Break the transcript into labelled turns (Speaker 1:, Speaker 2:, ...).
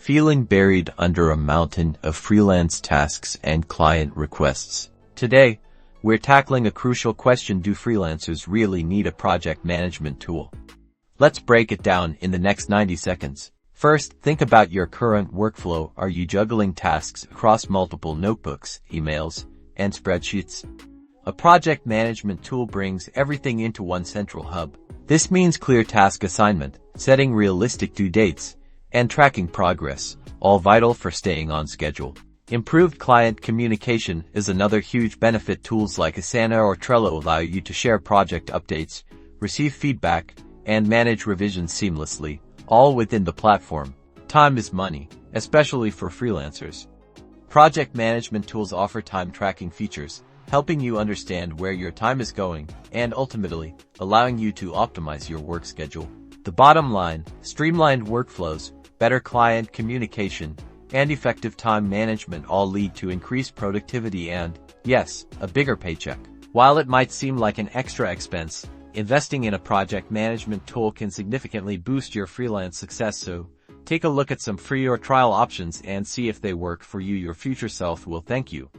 Speaker 1: feeling buried under a mountain of freelance tasks and client requests. Today, we're tackling a crucial question: do freelancers really need a project management tool? Let's break it down in the next 90 seconds. First, think about your current workflow. Are you juggling tasks across multiple notebooks, emails, and spreadsheets? A project management tool brings everything into one central hub. This means clear task assignment, setting realistic due dates, and tracking progress, all vital for staying on schedule. Improved client communication is another huge benefit. Tools like Asana or Trello allow you to share project updates, receive feedback, and manage revisions seamlessly, all within the platform. Time is money, especially for freelancers. Project management tools offer time tracking features, helping you understand where your time is going and ultimately allowing you to optimize your work schedule. The bottom line: streamlined workflows, better client communication, and effective time management all lead to increased productivity and, yes, a bigger paycheck. While it might seem like an extra expense, investing in a project management tool can significantly boost your freelance success. So, take a look at some free or trial options and see if they work for you. Your future self will thank you.